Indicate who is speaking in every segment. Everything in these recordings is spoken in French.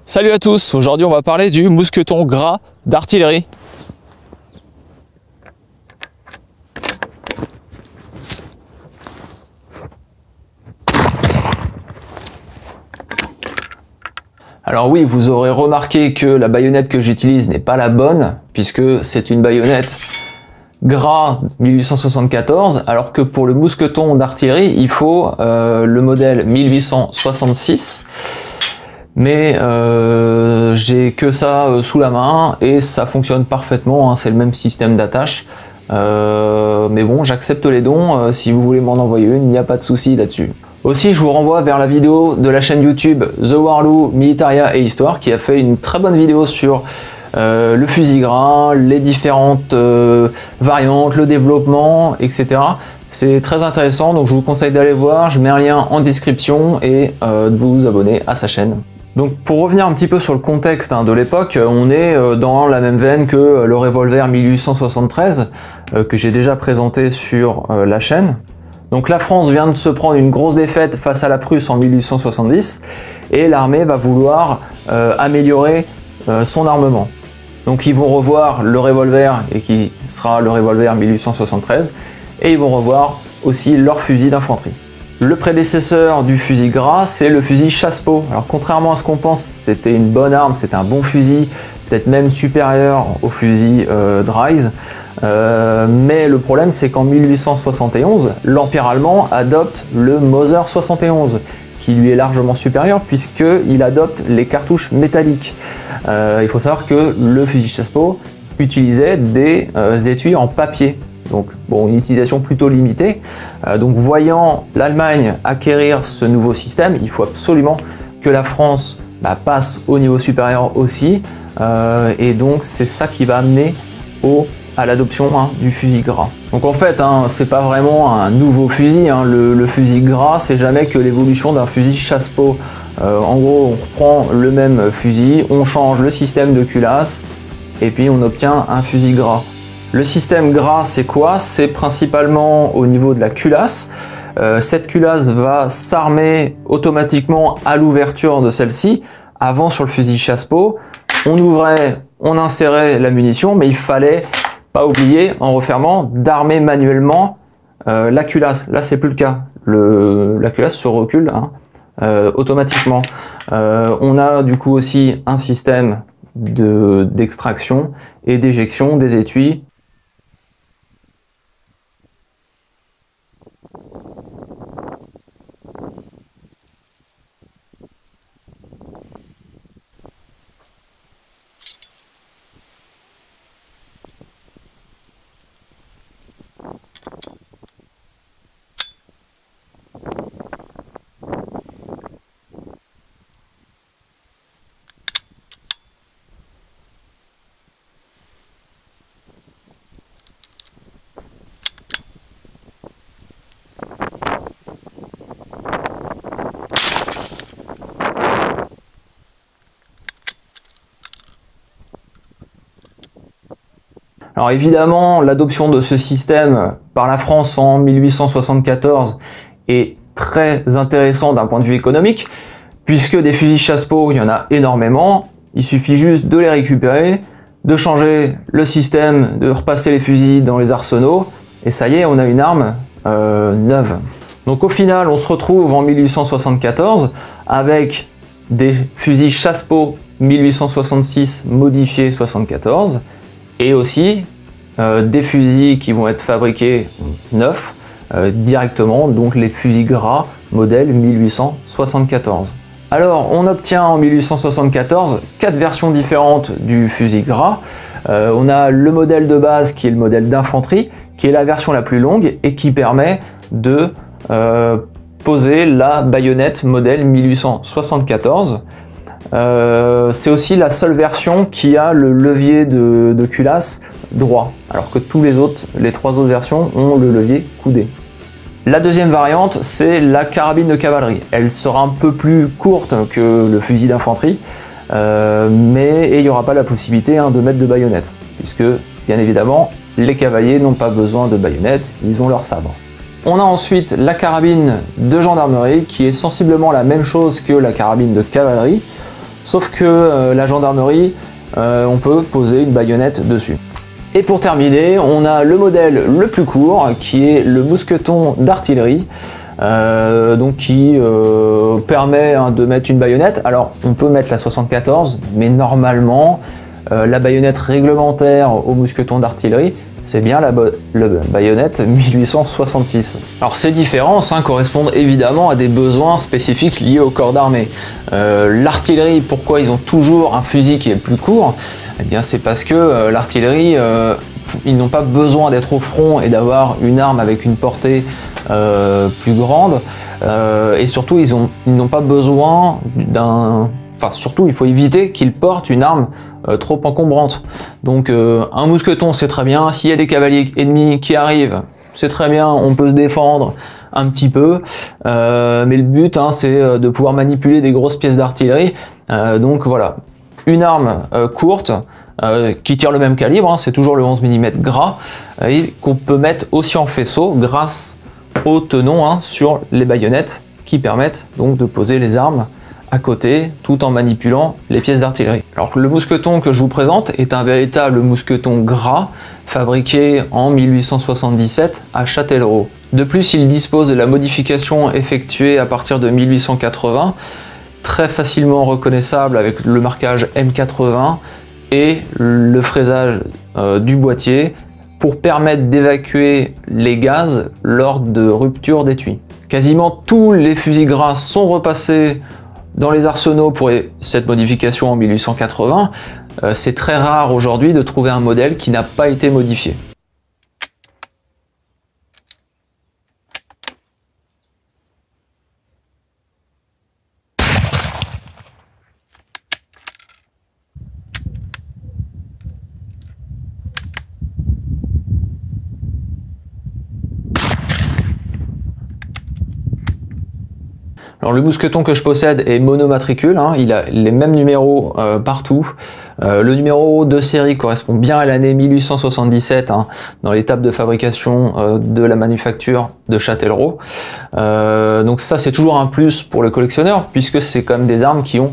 Speaker 1: Salut à tous, aujourd'hui on va parler du mousqueton gras d'artillerie. Alors oui, vous aurez remarqué que la baïonnette que j'utilise n'est pas la bonne, puisque c'est une baïonnette gras 1874, alors que pour le mousqueton d'artillerie, il faut le modèle 1866. Mais j'ai que ça sous la main et ça fonctionne parfaitement, hein, c'est le même système d'attache. Mais bon, j'accepte les dons, si vous voulez m'en envoyer une, il n'y a pas de souci là-dessus. Aussi, je vous renvoie vers la vidéo de la chaîne YouTube The Warloo Militaria et Histoire, qui a fait une très bonne vidéo sur le fusil gras, les différentes variantes, le développement, etc. C'est très intéressant, donc je vous conseille d'aller voir, je mets un lien en description et de vous abonner à sa chaîne. Donc pour revenir un petit peu sur le contexte de l'époque, on est dans la même veine que le revolver 1873 que j'ai déjà présenté sur la chaîne. Donc la France vient de se prendre une grosse défaite face à la Prusse en 1870 et l'armée va vouloir améliorer son armement. Donc ils vont revoir le revolver et qui sera le revolver 1873 et ils vont revoir aussi leur fusil d'infanterie. Le prédécesseur du fusil gras, c'est le fusil chasse-peau. Alors contrairement à ce qu'on pense, c'était une bonne arme, c'était un bon fusil, peut-être même supérieur au fusil Dries. Mais le problème, c'est qu'en 1871, l'Empire allemand adopte le Mauser 71, qui lui est largement supérieur puisqu'il adopte les cartouches métalliques. Il faut savoir que le fusil chasse-peau utilisait des étuis en papier. Donc bon, une utilisation plutôt limitée. Donc voyant l'Allemagne acquérir ce nouveau système, il faut absolument que la France passe au niveau supérieur aussi. Et donc c'est ça qui va amener à l'adoption du fusil gras. Donc en fait, c'est pas vraiment un nouveau fusil. Le fusil gras, c'est jamais que l'évolution d'un fusil chasse-peau. En gros, on reprend le même fusil, on change le système de culasse et puis on obtient un fusil gras. Le système gras, c'est quoi? C'est principalement au niveau de la culasse. Cette culasse va s'armer automatiquement à l'ouverture de celle-ci. Avant, sur le fusil chasse-peau, on ouvrait, on insérait la munition, mais il fallait pas oublier, en refermant, d'armer manuellement la culasse. Là, c'est plus le cas. La culasse se recule automatiquement. On a du coup aussi un système d'extraction et d'éjection des étuis. Alors évidemment, l'adoption de ce système par la France en 1874 est très intéressant d'un point de vue économique, puisque des fusils chasse-peau, il y en a énormément, il suffit juste de les récupérer, de changer le système, de repasser les fusils dans les arsenaux, et ça y est, on a une arme neuve. Donc au final, on se retrouve en 1874 avec des fusils chasse-peau 1866 modifiés 74, et aussi des fusils qui vont être fabriqués neufs directement, donc les fusils gras modèle 1874. Alors on obtient en 1874 4 versions différentes du fusil gras. On a le modèle de base qui est le modèle d'infanterie, qui est la version la plus longue et qui permet de poser la baïonnette modèle 1874. C'est aussi la seule version qui a le levier de culasse droit, alors que les 3 autres versions ont le levier coudé. La deuxième variante, c'est la carabine de cavalerie. Elle sera un peu plus courte que le fusil d'infanterie, mais il n'y aura pas la possibilité de mettre de baïonnette, puisque bien évidemment les cavaliers n'ont pas besoin de baïonnette, ils ont leur sabre. On a ensuite la carabine de gendarmerie qui est sensiblement la même chose que la carabine de cavalerie, sauf que la gendarmerie, on peut poser une baïonnette dessus. Et pour terminer, on a le modèle le plus court, qui est le mousqueton d'artillerie, donc qui permet de mettre une baïonnette. Alors on peut mettre la 74, mais normalement la baïonnette réglementaire au mousqueton d'artillerie, c'est bien la baïonnette 1866. Alors ces différences correspondent évidemment à des besoins spécifiques liés au corps d'armée. L'artillerie, pourquoi ils ont toujours un fusil qui est plus court? Eh bien c'est parce que l'artillerie, ils n'ont pas besoin d'être au front et d'avoir une arme avec une portée plus grande, et surtout ils n'ont pas besoin d'un... Enfin surtout il faut éviter qu'ils portent une arme trop encombrante. Donc un mousqueton c'est très bien, s'il y a des cavaliers ennemis qui arrivent, c'est très bien, on peut se défendre un petit peu, mais le but c'est de pouvoir manipuler des grosses pièces d'artillerie. Donc voilà, une arme courte qui tire le même calibre, c'est toujours le 11 mm gras, et qu'on peut mettre aussi en faisceau grâce au tenon sur les baïonnettes qui permettent donc de poser les armes à côté tout en manipulant les pièces d'artillerie. Alors le mousqueton que je vous présente est un véritable mousqueton gras fabriqué en 1877 à Châtellerault. De plus, il dispose de la modification effectuée à partir de 1880, très facilement reconnaissable avec le marquage M80 et le fraisage du boîtier pour permettre d'évacuer les gaz lors de rupture d'étui. Quasiment tous les fusils gras sont repassés dans les arsenaux pour cette modification en 1880. C'est très rare aujourd'hui de trouver un modèle qui n'a pas été modifié. Alors le mousqueton que je possède est monomatricule, il a les mêmes numéros partout. Le numéro de série correspond bien à l'année 1877 dans l'étape de fabrication de la manufacture de Châtellerault. Donc ça c'est toujours un plus pour le collectionneur puisque c'est quand même des armes qui ont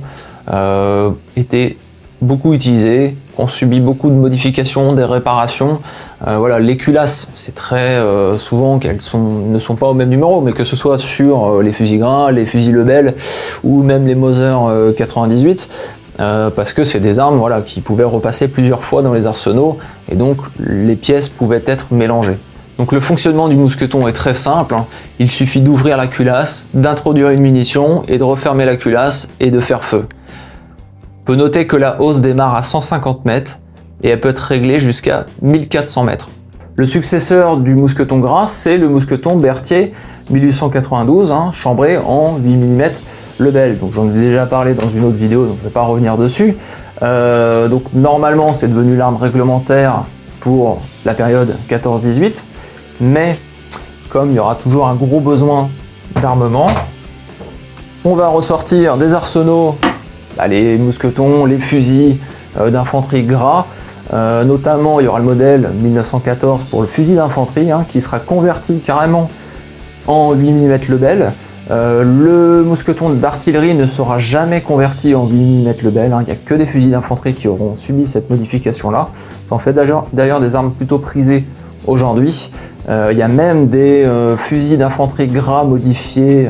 Speaker 1: été beaucoup utilisées, ont subi beaucoup de modifications, des réparations. Voilà, les culasses, c'est très souvent qu'elles ne sont pas au même numéro, mais que ce soit sur les fusils gras, les fusils Lebel ou même les Mauser 98, parce que c'est des armes voilà, qui pouvaient repasser plusieurs fois dans les arsenaux, et donc les pièces pouvaient être mélangées. Donc le fonctionnement du mousqueton est très simple, il suffit d'ouvrir la culasse, d'introduire une munition, et de refermer la culasse et de faire feu. On peut noter que la hausse démarre à 150 mètres, et elle peut être réglée jusqu'à 1400 mètres. Le successeur du mousqueton gras, c'est le mousqueton Berthier 1892, chambré en 8 mm Lebel. Donc j'en ai déjà parlé dans une autre vidéo, donc je ne vais pas revenir dessus. Donc normalement c'est devenu l'arme réglementaire pour la période 14-18, mais comme il y aura toujours un gros besoin d'armement, on va ressortir des arsenaux, les mousquetons, les fusils d'infanterie gras. Notamment il y aura le modèle 1914 pour le fusil d'infanterie qui sera converti carrément en 8 mm Lebel. Le mousqueton d'artillerie ne sera jamais converti en 8 mm Lebel, il n'y a que des fusils d'infanterie qui auront subi cette modification là. Ça en fait d'ailleurs des armes plutôt prisées aujourd'hui. Il y a même des fusils d'infanterie gras modifiés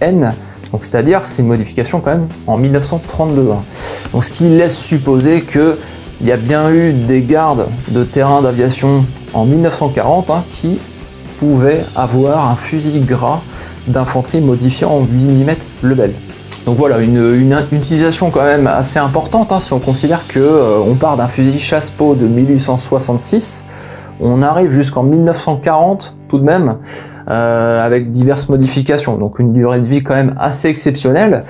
Speaker 1: N, donc c'est-à-dire c'est une modification quand même en 1932. Donc ce qui laisse supposer que il y a bien eu des gardes de terrain d'aviation en 1940 qui pouvaient avoir un fusil gras d'infanterie modifié en 8 mm Lebel. Donc voilà, une utilisation quand même assez importante si on considère que on part d'un fusil chasse-peau de 1866, on arrive jusqu'en 1940 tout de même, avec diverses modifications, donc une durée de vie quand même assez exceptionnelle.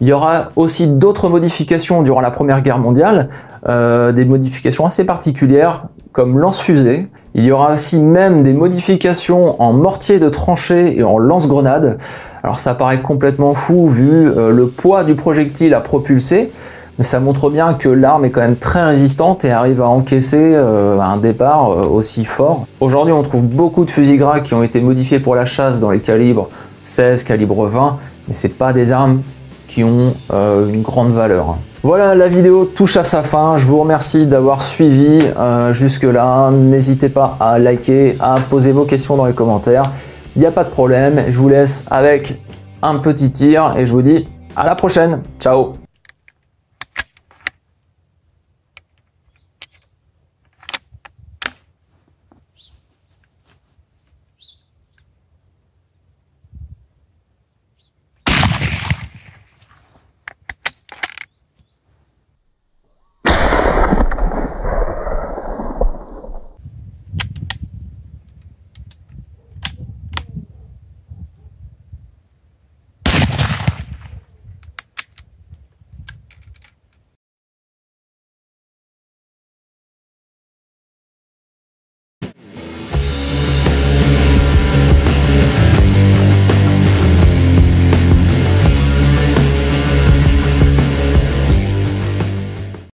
Speaker 1: Il y aura aussi d'autres modifications durant la Première Guerre mondiale, des modifications assez particulières comme lance-fusée. Il y aura aussi même des modifications en mortier de tranchée et en lance-grenade. Alors ça paraît complètement fou vu le poids du projectile à propulser, mais ça montre bien que l'arme est quand même très résistante et arrive à encaisser un départ aussi fort. Aujourd'hui on trouve beaucoup de fusils gras qui ont été modifiés pour la chasse dans les calibres 16, calibre 20, mais c'est pas des armes qui ont une grande valeur. Voilà, la vidéo touche à sa fin. Je vous remercie d'avoir suivi jusque-là. N'hésitez pas à liker, à poser vos questions dans les commentaires. Il n'y a pas de problème. Je vous laisse avec un petit tir et je vous dis à la prochaine. Ciao!